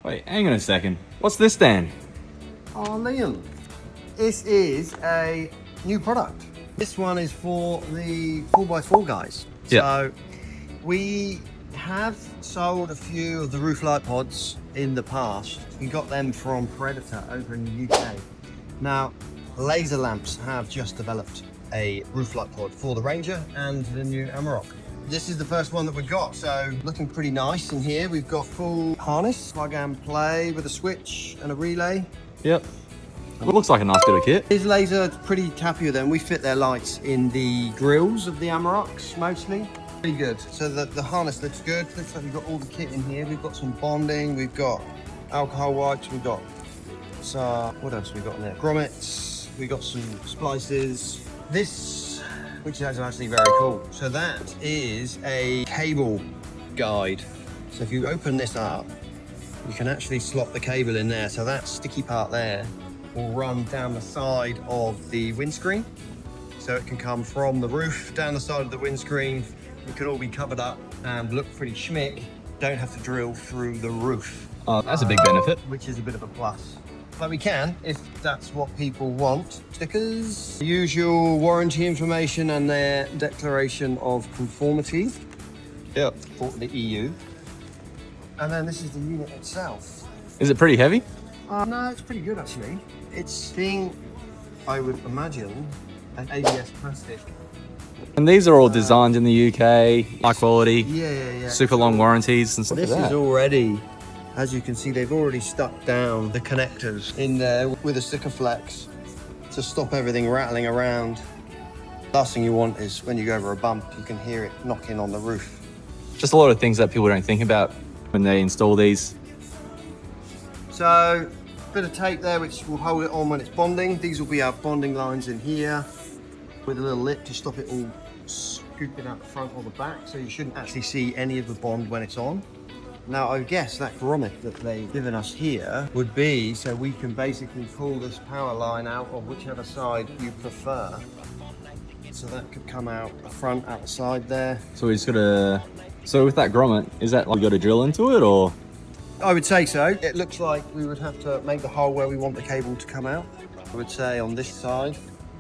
Wait, hang on a second. What's this then? Oh, Liam, this is a new product. This one is for the 4x4 guys. Yeah. So we have sold a few of the roof light pods in the past. We got them from Predator over in the UK. Now, Laser Lamps have just developed a roof light pod for the Ranger and the new Amarok. This is the first one that we've got, so looking pretty nice in here. We've got full harness, plug and play with a switch and a relay. Yep. It looks like a nice bit of kit. These lasers are pretty happy with them. We fit their lights in the grills of the Amaroks mostly. Pretty good. So the harness looks good. Looks like we've got all the kit in here. We've got some bonding, we've got alcohol wipes, we've got what else have we got in there? Grommets, we've got some splices. This, which is actually very cool. So that is a cable guide. So if you open this up, you can actually slot the cable in there. So that sticky part there will run down the side of the windscreen. So it can come from the roof down the side of the windscreen. It can all be covered up and look pretty schmick. Don't have to drill through the roof. Oh, that's a big benefit. Which is a bit of a plus. But we can, if that's what people want. Stickers, the usual warranty information and their declaration of conformity. Yep. For the EU. And then this is the unit itself. Is it pretty heavy? No, it's pretty good actually. It's being, I would imagine, an ABS plastic. And these are all designed in the UK, high quality, Yeah. super long warranties and stuff This like that. is already, as you can see, they've already stuck down the connectors in there with a sticker flex to stop everything rattling around. Last thing you want is when you go over a bump, you can hear it knocking on the roof. Just a lot of things that people don't think about when they install these. So, bit of tape there which will hold it on when it's bonding. These will be our bonding lines in here with a little lip to stop it all scooping out the front or the back, so you shouldn't actually see any of the bond when it's on. Now, I guess that grommet that they've given us here would be so we can basically pull this power line out of whichever side you prefer. So that could come out the front, out the side there. So we just gotta, so with that grommet, is that like we gotta drill into it or? I would say so. It looks like we would have to make the hole where we want the cable to come out. I would say on this side.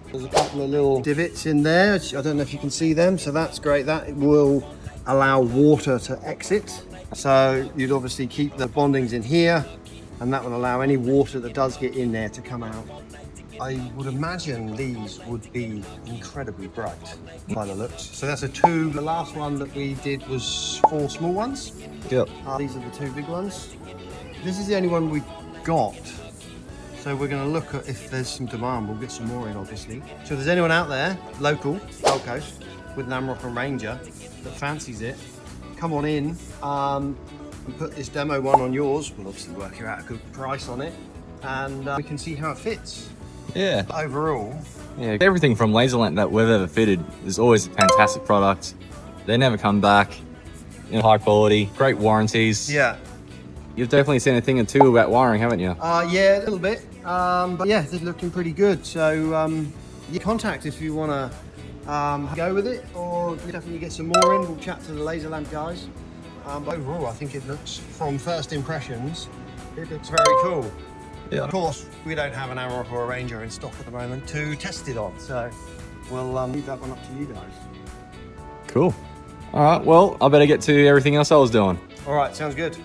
There's a couple of little divots in there. I don't know if you can see them, so that's great. That will allow water to exit. So you'd obviously keep the bondings in here, and that will allow any water that does get in there to come out. I would imagine these would be incredibly bright by the looks. So that's a 2. The last one that we did was 4 small ones. Yep. These are the 2 big ones. This is the only one we've got. So we're going to look at if there's some demand. We'll get some more in, obviously. So if there's anyone out there, local, Gold Coast, with an Amarok and Ranger that fancies it, come on in and put this demo one on yours. We'll obviously work you out a good price on it, and we can see how it fits. Yeah. Overall, yeah, everything from Laser Lamp that we've ever fitted is always a fantastic product. They never come back. High quality, great warranties. yeah. You've definitely seen a thing or two about wiring, haven't you? Yeah, a little bit. But yeah, they're looking pretty good. So you contact if you want to go with it, or definitely get some more in. We'll chat to the Laser Lamp guys. But overall, I think it looks, from first impressions, it looks very cool. Yeah. Of course, we don't have an Amarok or a Ranger in stock at the moment to test it on, so we'll leave that one up to you guys. Cool. All right, well, I better get to everything else I was doing. All right, sounds good.